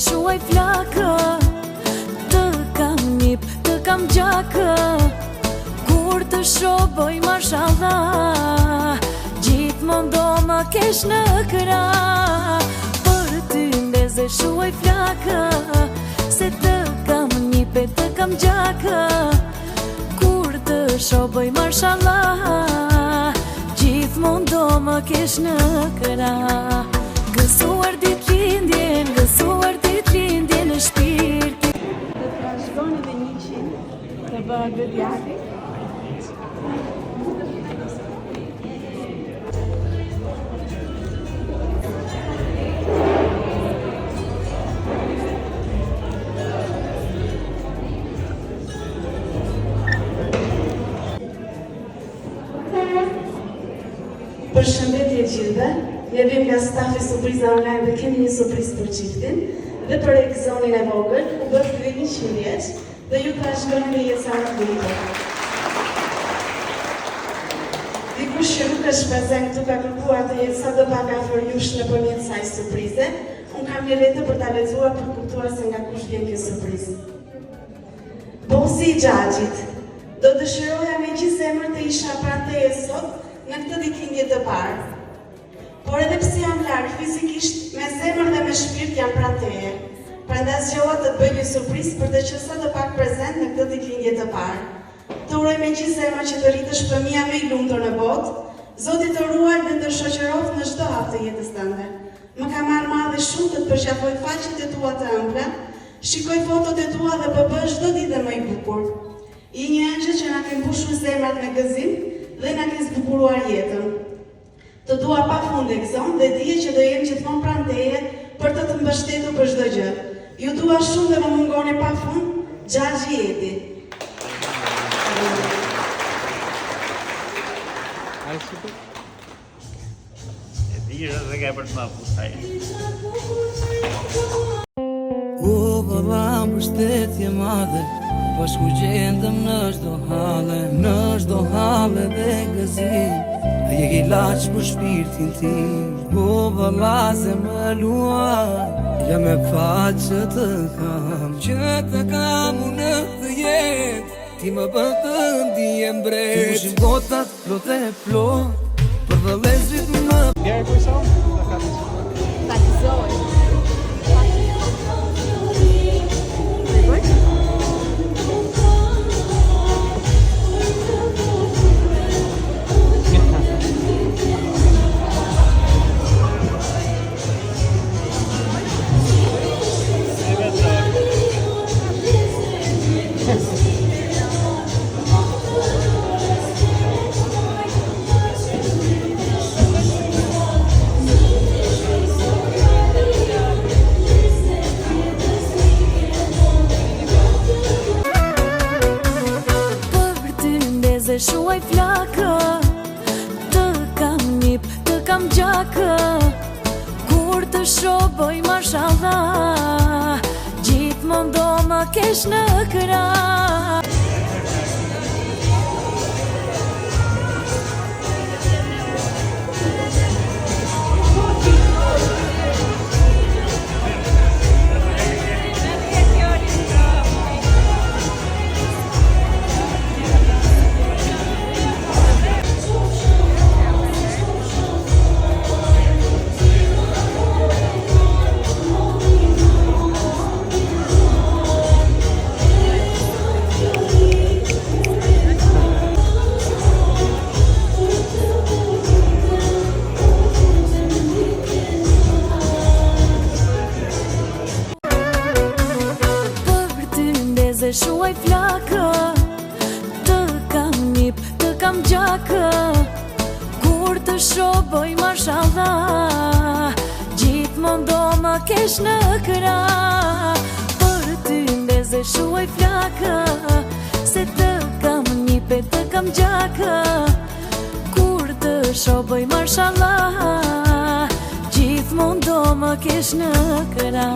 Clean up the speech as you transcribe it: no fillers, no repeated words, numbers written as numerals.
shuaj flakë, të kam njip, të kam gjakë, kur të shoboj mashallah, gjithmonë do më kesh në këra. Për ty ndeze shuaj flakë, se të kam njip e të kam gjakë, kur të shoboj mashallah, gjithmonë do më kesh në këra. Gëzuar ditë lindje në shpirti. Dhe të vazhdoni dhe 100 të bëhet dhe djati. Përshëndetje gjithëve, ne vim nga stafi Surpriza Online dhe kemi një surprizë për çiftin dhe për Zonin e vogël, u bë dhe 100 vjeç dhe ju trashëgojmë një jetë sa më të bukur. Dikush që nuk është prezent këtu ka kërkuar të jetë sa do pak afër jush nëpërmjet kësaj surprize. Unë kam një letër për ta lexuar për kuptuar se nga kush vjen kjo surprizë. Bosi i Xhaxhit, do dëshiroja me gjithë zemër të isha pranë teje sot në këtë ditëlindje të parë. Por edhe pse jam larg fizikisht, me zemër dhe me shpirt jam pranë teje. Prandaj zgjova të të bëj një surprizë për të qenë sa do pak prezent në këtë ditëlindje të parë. Të uroj me gjithë zemër që të rritësh fëmia më i lumtur në botë, Zoti të ruaj dhe të shoqëroft në çdo hap të jetës tënde. Më ka marrë madhe shumë të të përqafoj faqet e tua të ëmbla, shikoj fotot e tua dhe po bësh çdo ditë më i bukur. I një ëngjël që na ke mbushur zemrat me gëzim dhe na ke zbukuruar jetën. Të dua pafund Gzon dhe dije që do jem gjithmonë pranë teje për të të mbështetur për çdo gjë. Ju dua shumë dhe më mungoni pafund, Xhaxhi Edi. E dhirë dhe ka për të ma pusaj. O vëlla mbështetje madhe, bashku gjendëm në çdo hale dhe gëzim. Je ilaç për shpirtin tim. O vëlla se më luaj, jam me faqe të kam, që të kam unë në të jetë. Ti më bën të ndihem mbret. Ti pushin botat plot e plot, për vëllezrit më. Bjerë kuj sa? Ta gëzoj. Shuaj flakë, të kam njip, të kam gjakë, kur të shoboj mashallah, gjithmonë do më kesh në këra. Shuaj flakë, të kam njip, të kam gjakë, kur të shoboj mashallah, gjithmonë do më kesh në këra. Për ty ndeze shuaj flakë, se të kam njip e të kam gjakë, kur të shoboj mashallah, gjithmonë do më kesh në këra.